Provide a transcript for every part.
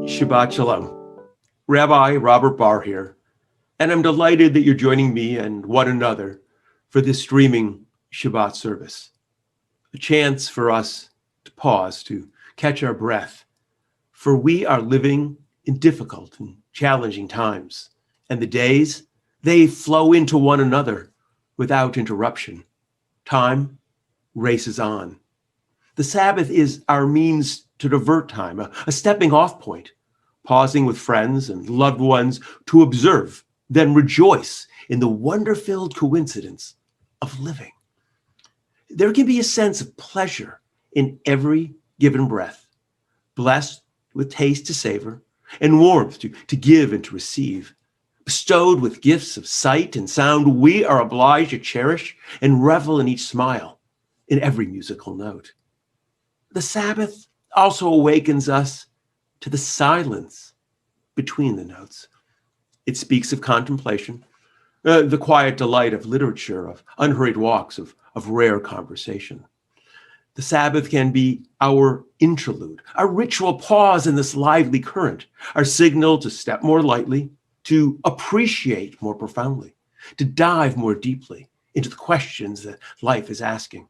Shabbat Shalom. Rabbi Robert Barr here, and I'm delighted that you're joining me and one another for this streaming Shabbat service. A chance for us to pause, to catch our breath, for we are living in difficult and challenging times, and the days, they flow into one another without interruption. Time races on. The Sabbath is our means to divert time, a stepping off point, pausing with friends and loved ones to observe, then rejoice in the wonder-filled coincidence of living. There can be a sense of pleasure in every given breath, blessed with taste to savor and warmth to give and to receive. Bestowed with gifts of sight and sound, we are obliged to cherish and revel in each smile, in every musical note. The Sabbath also awakens us to the silence between the notes. It speaks of contemplation, the quiet delight of literature, of unhurried walks, of rare conversation. The Sabbath can be our interlude, our ritual pause in this lively current, our signal to step more lightly, to appreciate more profoundly, to dive more deeply into the questions that life is asking.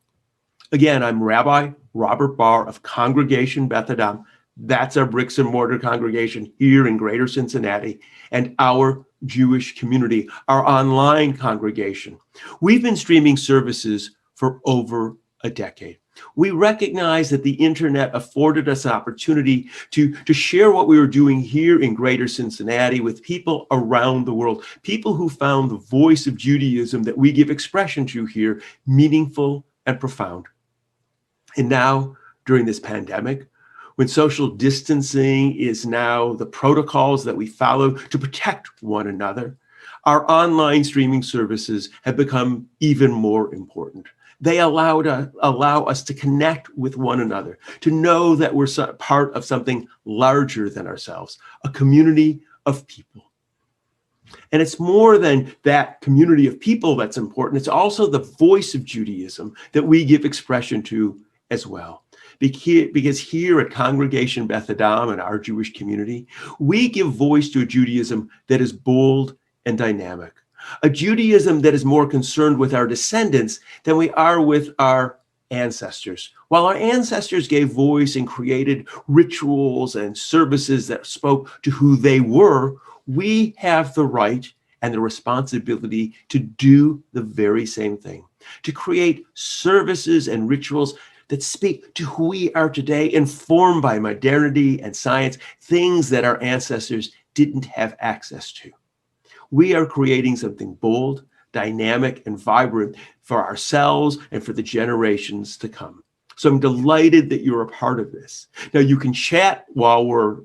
Again, I'm Rabbi Robert Barr of Congregation Beth Adam. That's our bricks and mortar congregation here in Greater Cincinnati, and our Jewish community, our online congregation. We've been streaming services for over a decade. We recognize that the internet afforded us an opportunity to share what we were doing here in Greater Cincinnati with people around the world, people who found the voice of Judaism that we give expression to here meaningful and profound. And now, during this pandemic, when social distancing is now the protocols that we follow to protect one another, our online streaming services have become even more important. They allow us to connect with one another, to know that we're part of something larger than ourselves, a community of people. And it's more than that community of people that's important. It's also the voice of Judaism that we give expression to as well. Because here at Congregation Beth Adam and our Jewish community, we give voice to a Judaism that is bold and dynamic, a Judaism that is more concerned with our descendants than we are with our ancestors. While our ancestors gave voice and created rituals and services that spoke to who they were, we have the right and the responsibility to do the very same thing, to create services and rituals that speak to who we are today, informed by modernity and science, things that our ancestors didn't have access to. We are creating something bold, dynamic, and vibrant for ourselves and for the generations to come. So I'm delighted that you're a part of this. Now, you can chat while we're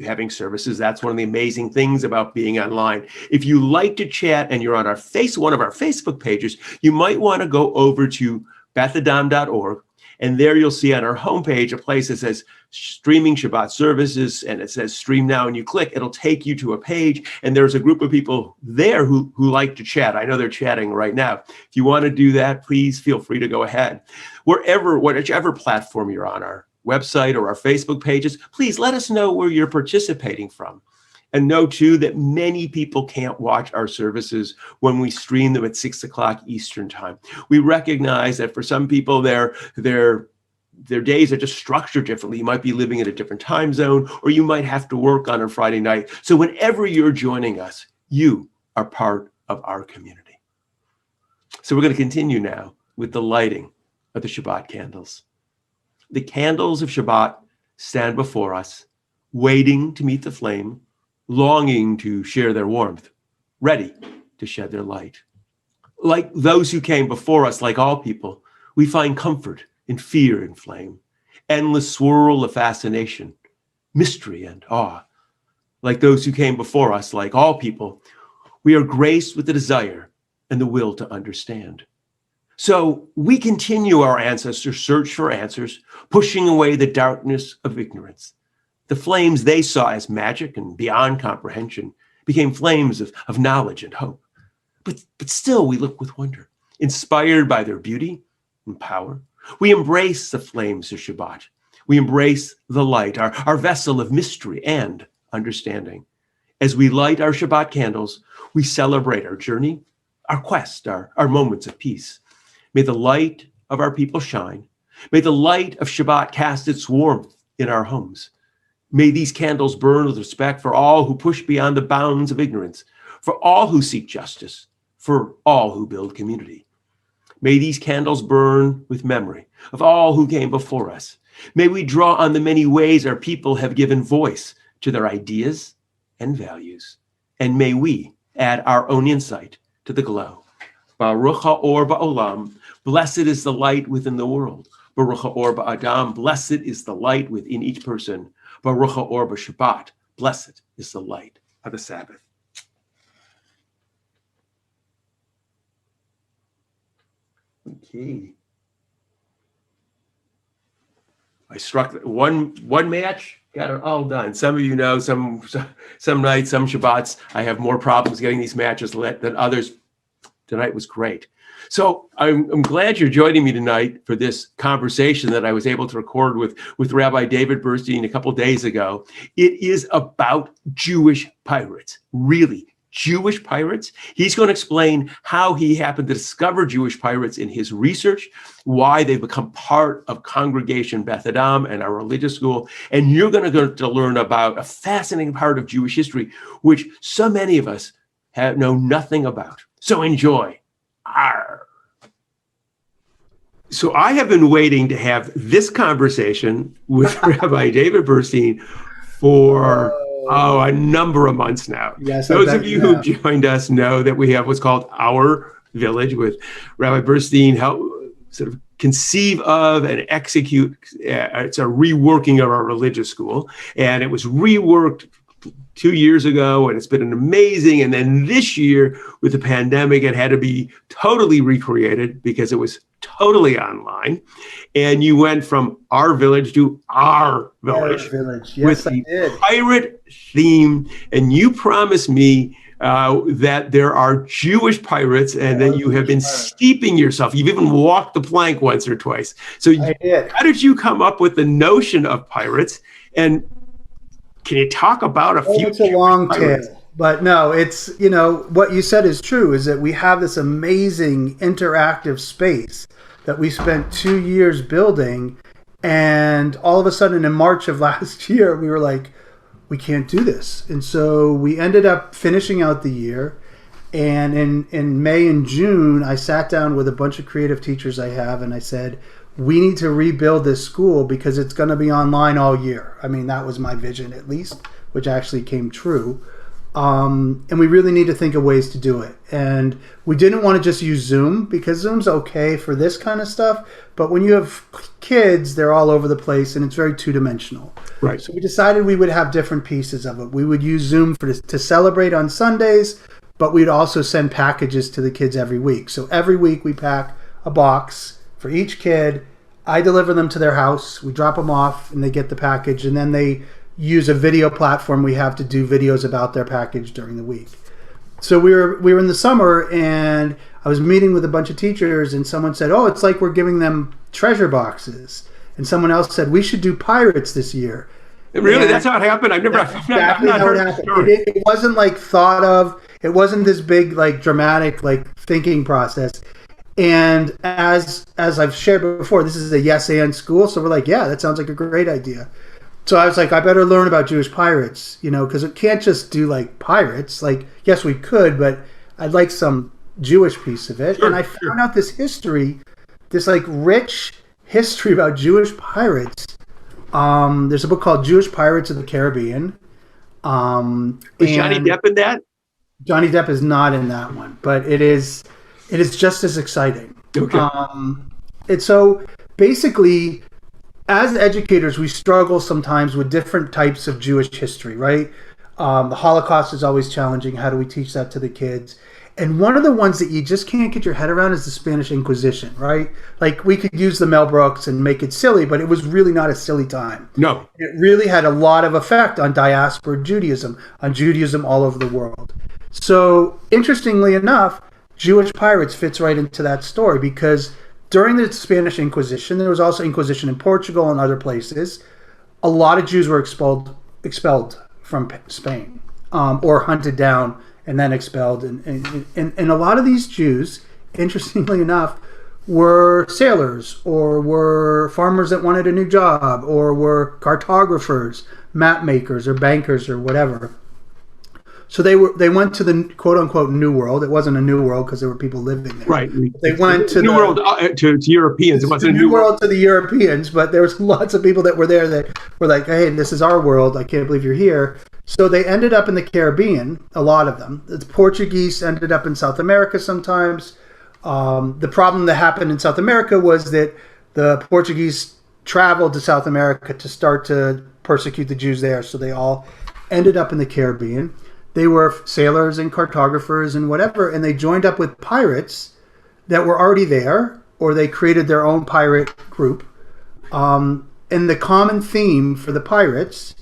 having services. That's one of the amazing things about being online. If you like to chat and you're on one of our Facebook pages, you might want to go over to bethadam.org. And there you'll see on our homepage a place that says streaming Shabbat services, and it says stream now, and you click, it'll take you to a page, and there's a group of people there who like to chat. I know they're chatting right now. If you want to do that, please feel free to go ahead. Whichever platform you're on, our website or our Facebook pages, please let us know where you're participating from. And know, too, that many people can't watch our services when we stream them at 6 o'clock Eastern time. We recognize that for some people, their days are just structured differently. You might be living in a different time zone, or you might have to work on a Friday night. So whenever you're joining us, you are part of our community. So we're going to continue now with the lighting of the Shabbat candles. The candles of Shabbat stand before us, waiting to meet the flame, longing to share their warmth, ready to shed their light. Like those who came before us, like all people, we find comfort in fear and flame, endless swirl of fascination, mystery and awe. Like those who came before us, like all people, we are graced with the desire and the will to understand. So we continue our ancestors' search for answers, pushing away the darkness of ignorance. The flames they saw as magic and beyond comprehension became flames of knowledge and hope. But still we look with wonder, inspired by their beauty and power. We embrace the flames of Shabbat We embrace the light, our vessel of mystery and understanding. As we light our Shabbat candles, we celebrate our journey, our quest, our moments of peace. May the light of our people shine. May the light of Shabbat cast its warmth in our homes. May these candles burn with respect for all who push beyond the bounds of ignorance, for all who seek justice, for all who build community. May these candles burn with memory of all who came before us. May we draw on the many ways our people have given voice to their ideas and values. And may we add our own insight to the glow. Baruch ha'or ba'olam, blessed is the light within the world. Baruch ha'or ba'adam, blessed is the light within each person. Baruch ha'or ba'Shabbat, blessed is the light of the Sabbath. Okay. I struck one match, got it all done. Some of you know, some nights, some Shabbats, I have more problems getting these matches than others. Tonight was great. So I'm glad you're joining me tonight for this conversation that I was able to record with Rabbi David Burstein a couple days ago. It is about Jewish pirates, really. Jewish pirates. He's going to explain how he happened to discover Jewish pirates in his research, why they've become part of Congregation Beth Adam and our religious school. And you're going to go to learn about a fascinating part of Jewish history, which so many of us know nothing about. So enjoy. Arr. So I have been waiting to have this conversation with Rabbi David Burstein for a number of months now. Yes, those of you who joined us know that we have what's called Our Village with Rabbi Burstein help sort of conceive of and execute. It's a reworking of our religious school, and it was reworked 2 years ago, and it's been an amazing. And then this year with the pandemic, it had to be totally recreated because it was totally online. And you went from Our Village to Our Village, Yes, with the pirate theme. And you promised me that there are Jewish pirates and that you have been steeping yourself. You've even walked the plank once or twice. So how did you come up with the notion of pirates? And can you talk about a few? It's a long tale, but no, it's, what you said is true, is that we have this amazing interactive space that we spent 2 years building. And all of a sudden in March of last year, we were like, we can't do this. And so we ended up finishing out the year. And in May and June, I sat down with a bunch of creative teachers I have, and I said, we need to rebuild this school because it's going to be online all year. I mean, that was my vision, at least, which actually came true. And we really need to think of ways to do it. And we didn't want to just use Zoom because Zoom's okay for this kind of stuff. But when you have kids, they're all over the place and it's very two-dimensional. Right. So we decided we would have different pieces of it. We would use Zoom to celebrate on Sundays, but we'd also send packages to the kids every week. So every week we pack a box for each kid. I deliver them to their house. We drop them off and they get the package, and then they use a video platform we have to do videos about their package during the week. So we were in the summer, and I was meeting with a bunch of teachers, and someone said, oh, it's like we're giving them treasure boxes. And someone else said, we should do pirates this year. Really? And that's how it happened? I've not heard that story. It wasn't like thought of. It wasn't this big, like, dramatic, like, thinking process. And as I've shared before, this is a yes and school. So we're like, yeah, that sounds like a great idea. So I was like, I better learn about Jewish pirates, because it can't just do like pirates. Like, yes, we could, but I'd like some Jewish piece of it. Sure, and I found out this history, this like rich history about Jewish pirates. There's a book called Jewish Pirates of the Caribbean. Is Johnny Depp in that? Johnny Depp is not in that one, but it is just as exciting. Okay. And so basically, as educators, we struggle sometimes with different types of Jewish history, right? The Holocaust is always challenging. How do we teach that to the kids? And one of the ones that you just can't get your head around is the Spanish Inquisition, right? Like, we could use the Mel Brooks and make it silly, but it was really not a silly time. No. It really had a lot of effect on diaspora Judaism, on Judaism all over the world. So, interestingly enough, Jewish pirates fits right into that story because during the Spanish Inquisition, there was also Inquisition in Portugal and other places. A lot of Jews were expelled from Spain, or hunted down and then expelled. And a lot of these Jews, interestingly enough, were sailors, or were farmers that wanted a new job, or were cartographers, map makers, or bankers, or whatever. So they went to the quote unquote New World. It wasn't a New World because there were people living there. Right. They went to New World to Europeans. It wasn't a New World to the Europeans, but there was lots of people that were there that were like, "Hey, this is our world. I can't believe you're here." So they ended up in the Caribbean. A lot of them. The Portuguese ended up in South America sometimes. The problem that happened in South America was that the Portuguese traveled to South America to start to persecute the Jews there. So they all ended up in the Caribbean. They were sailors and cartographers and whatever, and they joined up with pirates that were already there, or they created their own pirate group. And the common theme for the pirates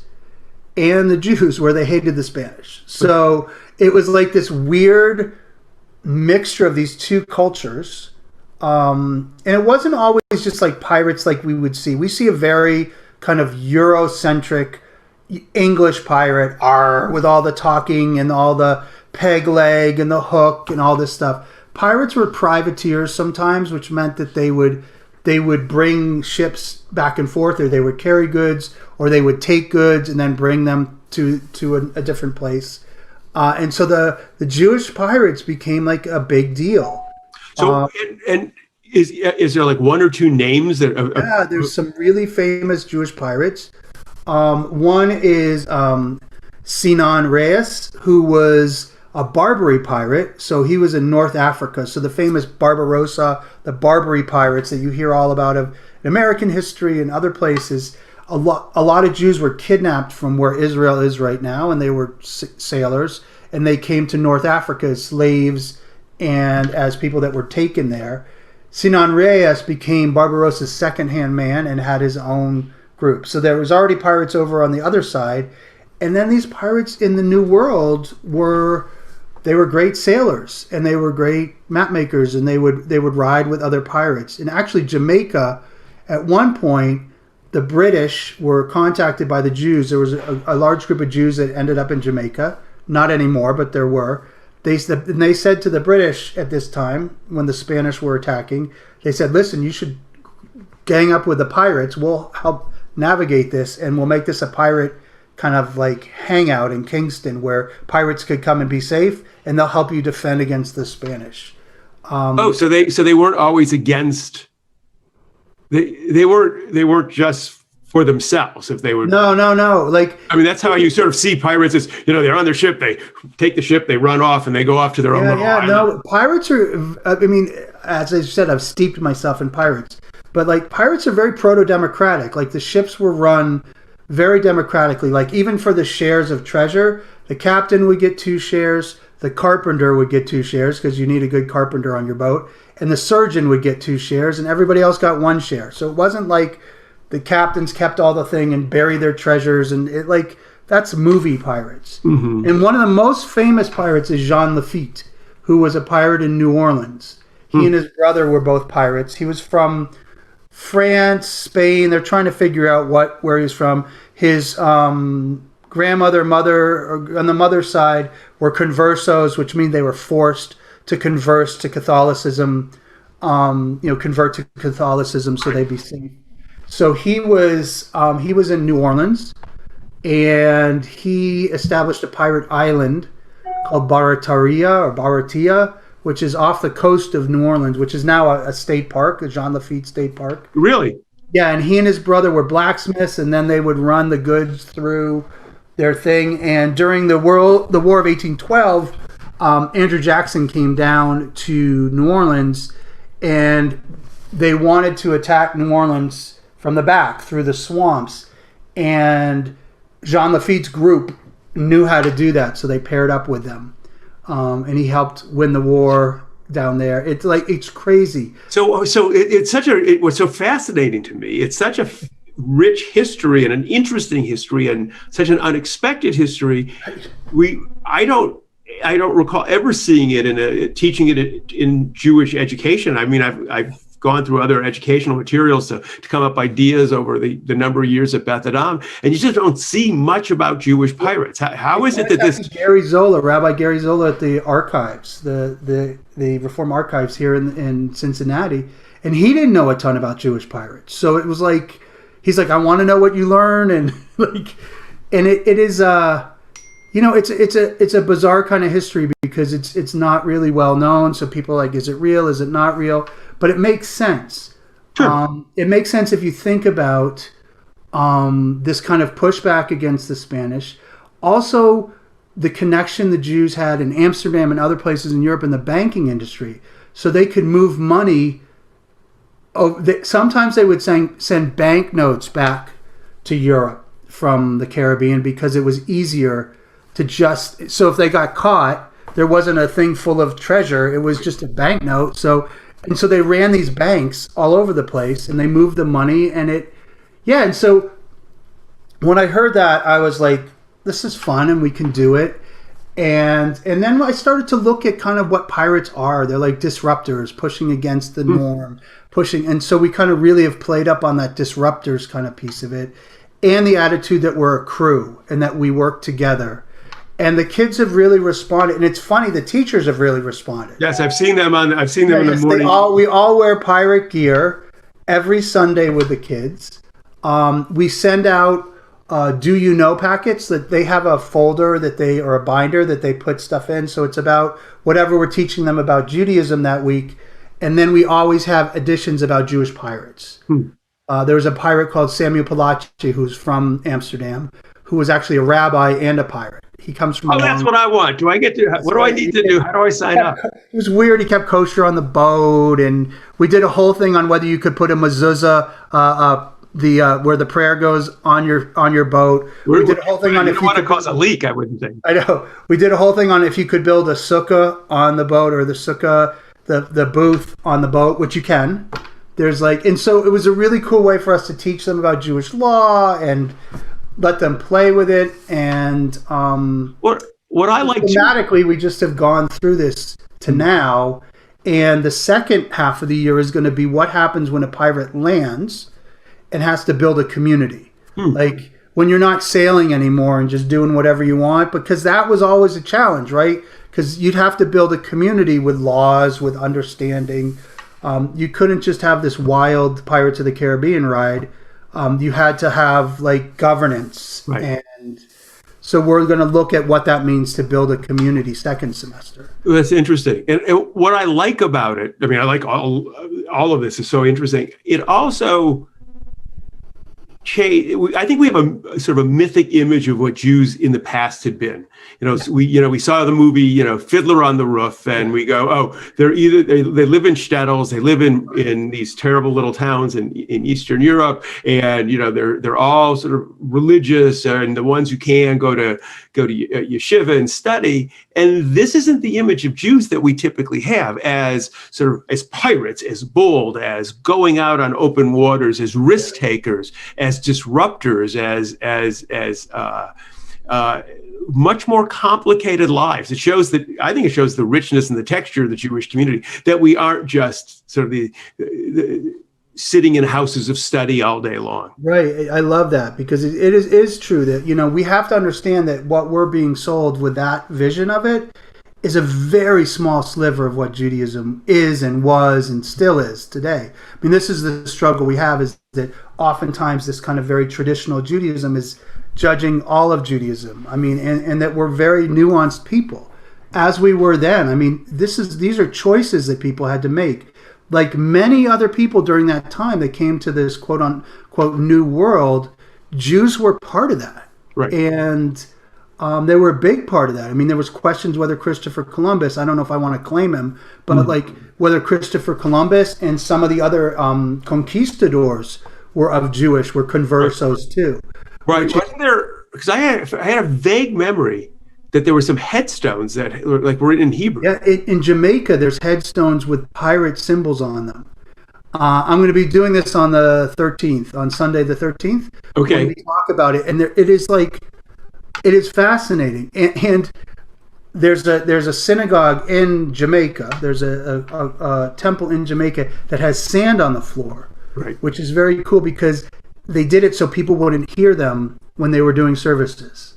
and the Jews were they hated the Spanish. So it was like this weird mixture of these two cultures. And it wasn't always just like pirates like we would see. We see a very kind of Eurocentric English pirate, with all the talking and all the peg leg and the hook and all this stuff. Pirates were privateers sometimes, which meant that they would bring ships back and forth, or they would carry goods, or they would take goods and then bring them to a different place. And so the Jewish pirates became like a big deal. So and is there like one or two names that? Yeah, there's some really famous Jewish pirates. One is Sinan Reyes, who was a Barbary pirate. So he was in North Africa. So the famous Barbarossa, the Barbary pirates that you hear all about in American history and other places. A lot of Jews were kidnapped from where Israel is right now, and they were sailors, and they came to North Africa as slaves and as people that were taken there. Sinan Reyes became Barbarossa's second-hand man and had his own group. So there was already pirates over on the other side, and then these pirates in the New World were great sailors, and they were great map makers, and they would ride with other pirates. And actually Jamaica, at one point, the British were contacted by the Jews. There was a large group of Jews that ended up in Jamaica. Not anymore, but there were. They said to the British at this time, when the Spanish were attacking, they said, "Listen, you should gang up with the pirates. We'll help navigate this, and we'll make this a pirate kind of like hangout in Kingston where pirates could come and be safe, and they'll help you defend against the Spanish." So they weren't always against. They weren't just for themselves. If they were no. Like, I mean, that's how you sort of see pirates as, they're on their ship, they take the ship, they run off, and they go off to their own little island. No, pirates are. I mean, as I said, I've steeped myself in pirates. But like pirates are very proto-democratic. Like the ships were run very democratically. Like even for the shares of treasure, the captain would get 2 shares, the carpenter would get 2 shares because you need a good carpenter on your boat, and the surgeon would get 2 shares, and everybody else got 1 share. So it wasn't like the captains kept all the thing and buried their treasures, and that's movie pirates. Mm-hmm. And one of the most famous pirates is Jean Lafitte, who was a pirate in New Orleans. He and his brother were both pirates. He was from France, Spain. They're trying to figure out where he's from. His grandmother, mother, or on the mother's side, were conversos, which means they were forced to convert to Catholicism. Convert to Catholicism so they'd be safe. So he was in New Orleans, and he established a pirate island called Barataria, which is off the coast of New Orleans, which is now a state park, the Jean Lafitte State Park. Really? Yeah, and he and his brother were blacksmiths, and then they would run the goods through their thing. And during the War of 1812, Andrew Jackson came down to New Orleans, and they wanted to attack New Orleans from the back through the swamps, and Jean Lafitte's group knew how to do that, so they paired up with them, and he helped win the war down there. It's crazy. So it was so fascinating to me. It's such a rich history and an interesting history and such an unexpected history. I don't recall ever seeing it teaching it in Jewish education. I mean, I've gone through other educational materials to come up ideas over the number of years at Beth Adam, and you just don't see much about Jewish pirates. How is it that this Rabbi Gary Zola at the archives, the Reform Archives here in Cincinnati, and he didn't know a ton about Jewish pirates. So it was like, he's like, I want to know what you learn, and like, and it is it's a bizarre kind of history because it's not really well known. So people are like, is it real? Is it not real? But it makes sense. Sure. It makes sense if you think about this kind of pushback against the Spanish. Also, the connection the Jews had in Amsterdam and other places in Europe in the banking industry. So they could move money. Sometimes they would send banknotes back to Europe from the Caribbean because it was easier to just... So if they got caught, there wasn't a thing full of treasure. It was just a banknote. So they ran these banks all over the place, and they moved the money, and and so when I heard that, I was like, this is fun, and we can do it. And then I started to look at kind of what pirates are. They're like disruptors, pushing against the norm, and so we kind of really have played up on that disruptors kind of piece of it, and the attitude that we're a crew and that we work together. And the kids have really responded, and it's funny, the teachers have really responded. Yes, I've seen them in the morning. We all wear pirate gear every Sunday with the kids. We send out do you know packets that they have a folder or a binder that they put stuff in. So it's about whatever we're teaching them about Judaism that week. And then we always have editions about Jewish pirates. There was a pirate called Samuel Palachi, who's from Amsterdam, who was actually a rabbi and a pirate. He comes from... that's what I want. What do I need to do? How do I sign up? It was weird. He kept kosher on the boat, and we did a whole thing on whether you could put a mezuzah, where the prayer goes on your boat. We did a whole thing on if you want to cause a leak, I wouldn't think. I know. We did a whole thing on if you could build a sukkah on the boat, or the sukkah, the booth on the boat, which you can. And so it was a really cool way for us to teach them about Jewish law and let them play with it. And what I like thematically, we just have gone through this to now. And the second half of the year is going to be what happens when a pirate lands and has to build a community. Like when you're not sailing anymore and just doing whatever you want, because that was always a challenge, right? Because you'd have to build a community with laws, with understanding. You couldn't just have this wild Pirates of the Caribbean ride. You had to have like governance. Right. And so we're going to look at what that means to build a community second semester. That's interesting. And what I like about it, I mean, I like all of this is so interesting. It also... I think we have a sort of a mythic image of what Jews in the past had been. We saw the movie, Fiddler on the Roof, and we go, oh, they live in shtetls, they live in these terrible little towns in Eastern Europe, and they're all sort of religious, and the ones who can go to yeshiva and study. And this isn't the image of Jews that we typically have as pirates, as bold, as going out on open waters, as risk takers, as disruptors, as much more complicated lives. I think it shows the richness and the texture of the Jewish community, that we aren't just sort of the sitting in houses of study all day long. Right. I love that, because it is true that, we have to understand that what we're being sold with that vision of it is a very small sliver of what Judaism is and was and still is today. I mean, this is the struggle we have, is that oftentimes this kind of very traditional Judaism is judging all of Judaism. I mean, and that we're very nuanced people, as we were then. I mean, these are choices that people had to make. Like many other people during that time that came to this quote unquote new world, Jews were part of that. Right. And they were a big part of that. I mean, there was questions whether Christopher Columbus, I don't know if I want to claim him, but like whether Christopher Columbus and some of the other conquistadors were conversos too. Right. Wasn't there, because I had a vague memory that there were some headstones that were in Hebrew. Yeah, in Jamaica, there's headstones with pirate symbols on them. I'm going to be doing this on the 13th, on Sunday the 13th. Okay. We talk about it, and it is fascinating. And there's a synagogue in Jamaica. There's a temple in Jamaica that has sand on the floor, Right. which is very cool because they did it so people wouldn't hear them when they were doing services.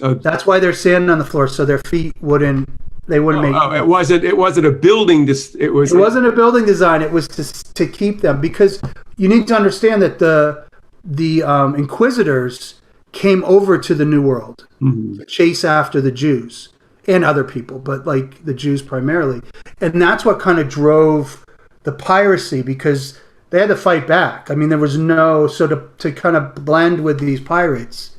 Oh, That's why there's sand on the floor, so their feet wouldn't make. it wasn't a building. It wasn't a building design. It was to keep them, because you need to understand that the inquisitors came over to the New World to chase after the Jews and other people, but like the Jews primarily, and that's what kind of drove the piracy, because they had to fight back. I mean, there was no to kind of blend with these pirates.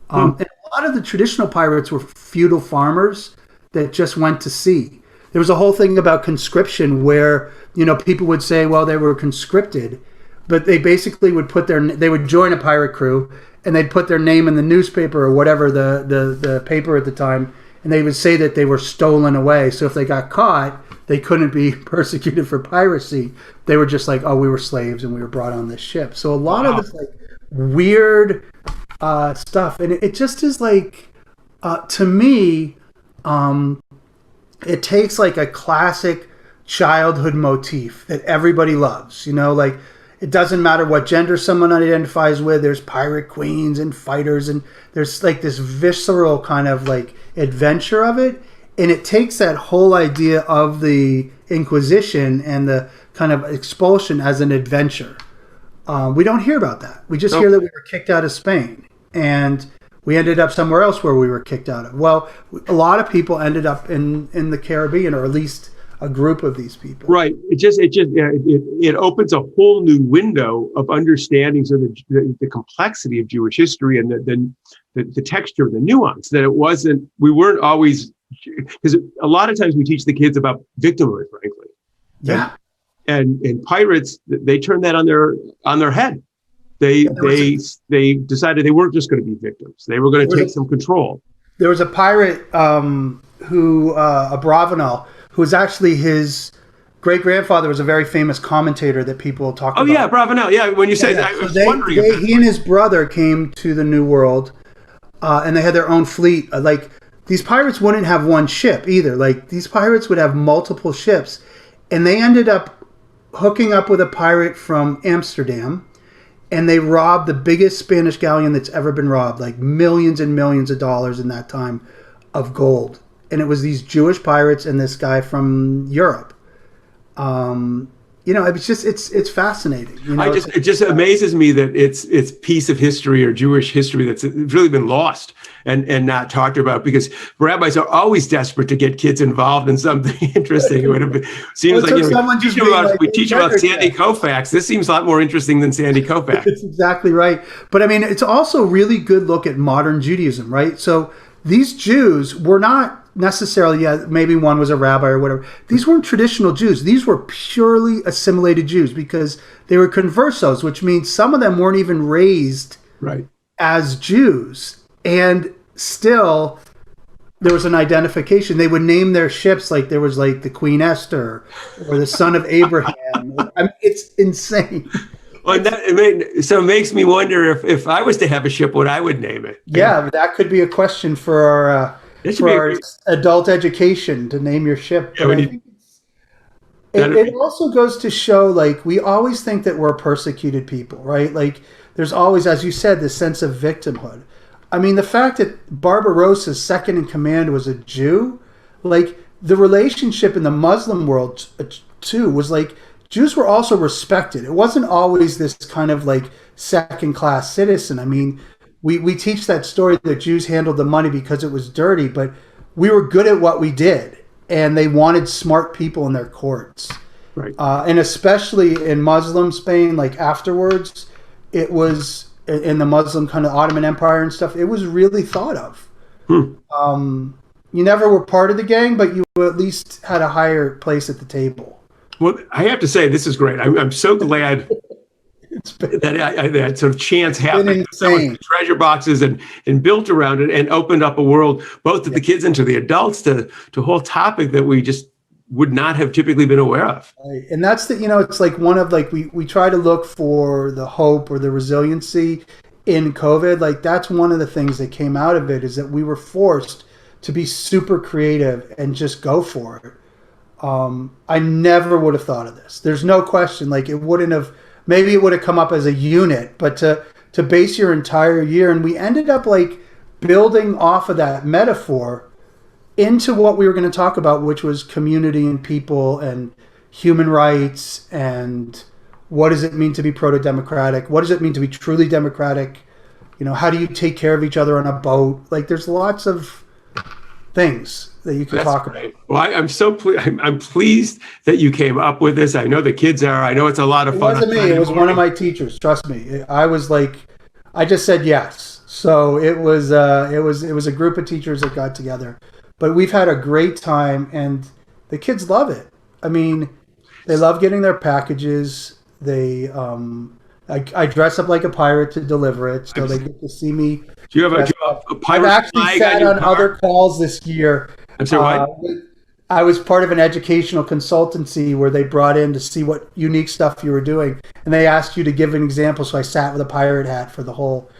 And a lot of the traditional pirates were feudal farmers that just went to sea. There was a whole thing about conscription where, people would say, well, they were conscripted, but they basically would they would join a pirate crew and they'd put their name in the newspaper or whatever, the paper at the time, and they would say that they were stolen away. So if they got caught, they couldn't be persecuted for piracy. They were just like, oh, we were slaves and we were brought on this ship. So a lot of this like weird stuff, and it just is like, to me, it takes like a classic childhood motif that everybody loves. Like, it doesn't matter what gender someone identifies with. There's pirate queens and fighters, and there's like this visceral kind of like adventure of it. And it takes that whole idea of the Inquisition and the kind of expulsion as an adventure. We don't hear about that. We just hear that we were kicked out of Spain and we ended up somewhere else where we were kicked out of. Well, a lot of people ended up in the Caribbean, or at least a group of these people. Right. It opens a whole new window of understandings of the complexity of Jewish history and the texture, the nuance, that we weren't always, because a lot of times we teach the kids about victimhood, frankly. Yeah. And pirates, they turned that on their head. They decided they weren't just going to be victims. They were going to take some control. There was a pirate a Bravanel, who was actually his great-grandfather was a very famous commentator that people talk about. Oh, yeah, Bravanel. Yeah, when you say that, I was wondering. He and his brother came to the New World, and they had their own fleet. Like, these pirates wouldn't have one ship either. Like, these pirates would have multiple ships, and they ended up hooking up with a pirate from Amsterdam, and they robbed the biggest Spanish galleon that's ever been robbed, like millions and millions of dollars in that time of gold. And it was these Jewish pirates and this guy from Europe. It's fascinating. It just amazes me that it's piece of history or Jewish history that's really been lost and not talked about, because rabbis are always desperate to get kids involved in something interesting. It would have been, seems like we teach about Sandy Koufax. This seems a lot more interesting than Sandy Koufax. That's exactly right. But I mean, it's also a really good look at modern Judaism, right? So these Jews were not necessarily, maybe one was a rabbi or whatever. These weren't traditional Jews. These were purely assimilated Jews because they were conversos, which means some of them weren't even raised as Jews. And still, there was an identification. They would name their ships like there was like the Queen Esther or the son of Abraham. I mean, it's insane. Well, so it makes me wonder if I was to have a ship, what I would name it. Yeah, that could be a question for our adult education, to name your ship. Yeah, it also goes to show, like, we always think that we're persecuted people, right? Like, there's always, as you said, this sense of victimhood. I mean, the fact that Barbarossa's second in command was a Jew, like, the relationship in the Muslim world, too, was like, Jews were also respected. It wasn't always this kind of like second-class citizen. I mean, we teach that story that Jews handled the money because it was dirty, but we were good at what we did, and they wanted smart people in their courts. Right. And especially in Muslim Spain, like afterwards, it was in the Muslim kind of Ottoman Empire and stuff. It was really thought of. You never were part of the gang, but you at least had a higher place at the table. Well, I have to say, this is great. I'm so glad that sort of chance happened. Treasure boxes and built around it and opened up a world, both to the kids and to the adults, to a whole topic that we just would not have typically been aware of. Right. And that's it's like one of like, we try to look for the hope or the resiliency in COVID. Like, that's one of the things that came out of it, is that we were forced to be super creative and just go for it. I never would have thought of this. There's no question. Like it wouldn't have. Maybe it would have come up as a unit, but to base your entire year, and we ended up like building off of that metaphor into what we were going to talk about, which was community and people and human rights and what does it mean to be proto-democratic? What does it mean to be truly democratic? You know, how do you take care of each other on a boat? Like there's lots of things that you can talk about. Well, I'm so I'm pleased that you came up with this. I know the kids are. I know it's a lot of fun. It wasn't me. It was one of my teachers. Trust me. I was like, I just said yes. So it was a group of teachers that got together. But we've had a great time, and the kids love it. I mean, they love getting their packages. They, I dress up like a pirate to deliver it, so they get to see me. Do you have a pirate? I've actually sat on other calls this year. I'm sorry, what? I was part of an educational consultancy where they brought in to see what unique stuff you were doing, and they asked you to give an example. So I sat with a pirate hat for the whole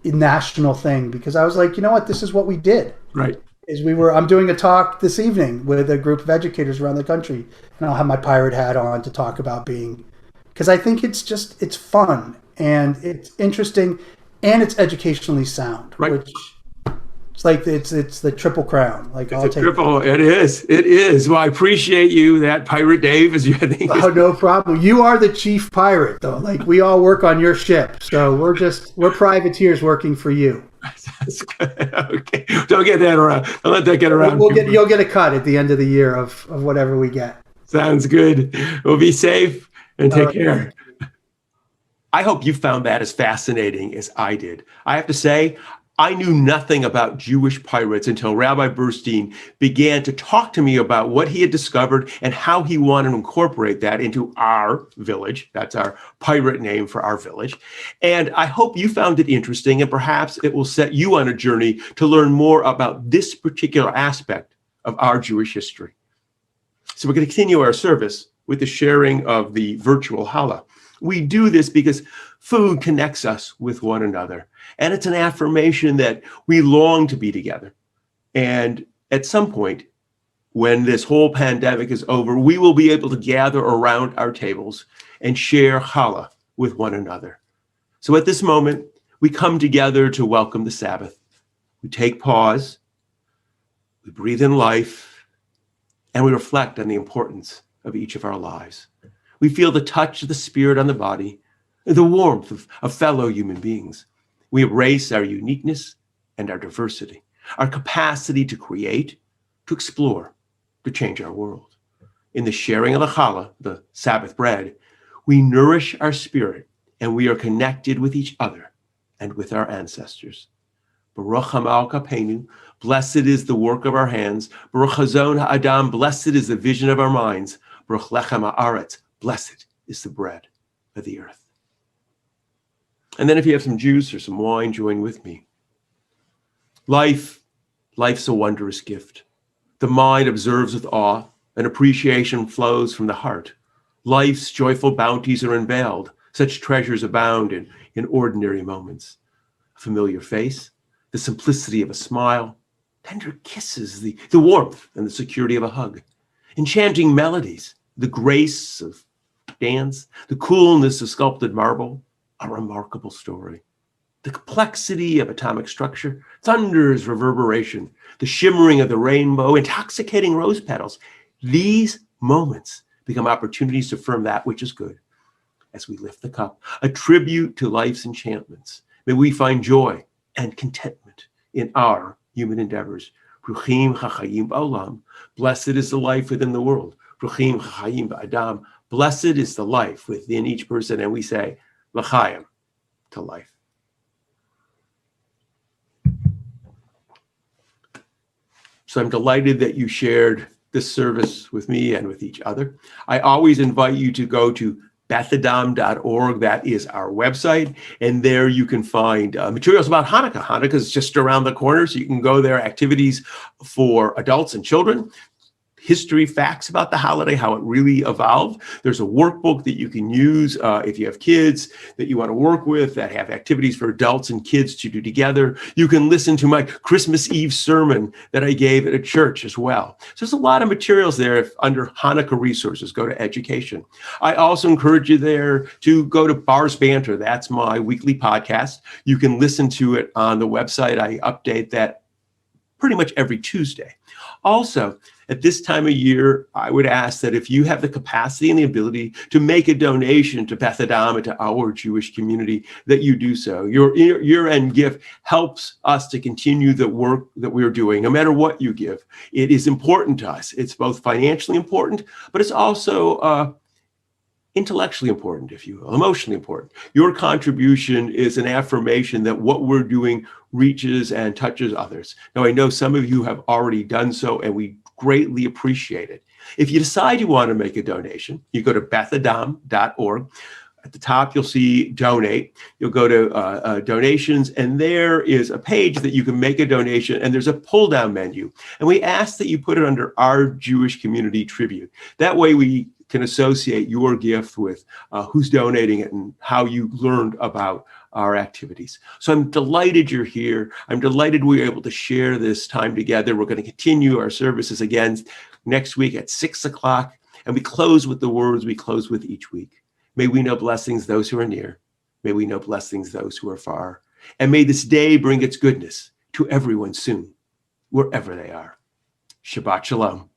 national thing because I was like, you know what, this is what we did. Right. I'm doing a talk this evening with a group of educators around the country, and I'll have my pirate hat on to talk about because I think it's fun and it's interesting and it's educationally sound. Right. Which it's like it's the triple crown. Like I'll take triple. It is. Well, I appreciate you. That Pirate Dave is your thing. Oh, no problem. You are the chief pirate, though. Like we all work on your ship, so we're privateers working for you. That's good. Okay, don't get that around. Don't let that get around. You'll get a cut at the end of the year of whatever we get. Sounds good. Well, be safe and take care. I hope you found that as fascinating as I did. I have to say, I knew nothing about Jewish pirates until Rabbi Burstein began to talk to me about what he had discovered and how he wanted to incorporate that into our village. That's our pirate name for our village. And I hope you found it interesting, and perhaps it will set you on a journey to learn more about this particular aspect of our Jewish history. So we're going to continue our service with the sharing of the virtual challah. We do this because food connects us with one another. And it's an affirmation that we long to be together. And at some point, when this whole pandemic is over, we will be able to gather around our tables and share challah with one another. So at this moment, we come together to welcome the Sabbath. We take pause, we breathe in life, and we reflect on the importance of each of our lives. We feel the touch of the Spirit on the body, the warmth of fellow human beings. We embrace our uniqueness and our diversity, our capacity to create, to explore, to change our world. In the sharing of the challah, the Sabbath bread, we nourish our spirit and we are connected with each other and with our ancestors. Baruch Hamal Kapeinu, blessed is the work of our hands. Baruch Hazon Ha'adam, blessed is the vision of our minds. Baruch Lechem Ha'aretz, blessed is the bread of the earth. And then if you have some juice or some wine, join with me. Life's a wondrous gift. The mind observes with awe, and appreciation flows from the heart. Life's joyful bounties are unveiled. Such treasures abound in ordinary moments. A familiar face, the simplicity of a smile, tender kisses, the warmth and the security of a hug. Enchanting melodies, the grace of dance, the coolness of sculpted marble, a remarkable story. The complexity of atomic structure, thunder's reverberation, the shimmering of the rainbow, intoxicating rose petals. These moments become opportunities to affirm that which is good. As we lift the cup, a tribute to life's enchantments, may we find joy and contentment in our human endeavors. Bruchim chachayim ba'olam. Blessed is the life within the world. Bruchim chachayim ba'adam. Blessed is the life within each person. And we say, l'chaim, to life. So I'm delighted that you shared this service with me and with each other. I always invite you to go to bethadam.org. That is our website. And there you can find materials about Hanukkah. Hanukkah is just around the corner, so you can go there. Activities for adults and children. history facts about the holiday, how it really evolved. There's a workbook that you can use if you have kids that you want to work with that have activities for adults and kids to do together. You can listen to my Christmas Eve sermon that I gave at a church as well. So there's a lot of materials there under Hanukkah resources. Go to education. I also encourage you there to go to Bar's Banter. That's my weekly podcast. You can listen to it on the website. I update that pretty much every Tuesday. Also, at this time of year, I would ask that if you have the capacity and the ability to make a donation to Beth Adam and to our Jewish community, that you do so. Your year-end gift helps us to continue the work that we're doing, no matter what you give. It is important to us. It's both financially important, but it's also intellectually important, if you will, emotionally important. Your contribution is an affirmation that what we're doing reaches and touches others. Now, I know some of you have already done so, and we greatly appreciate it. If you decide you want to make a donation, you go to bethadam.org. At the top, you'll see donate. You'll go to donations, and there is a page that you can make a donation, and there's a pull-down menu. And we ask that you put it under our Jewish community tribute. That way we can associate your gift with who's donating it and how you learned about our activities. So I'm delighted you're here. I'm delighted we were able to share this time together. We're going to continue our services again next week at 6 o'clock. And we close with the words we close with each week. May we know blessings those who are near. May we know blessings those who are far. And may this day bring its goodness to everyone soon, wherever they are. Shabbat Shalom.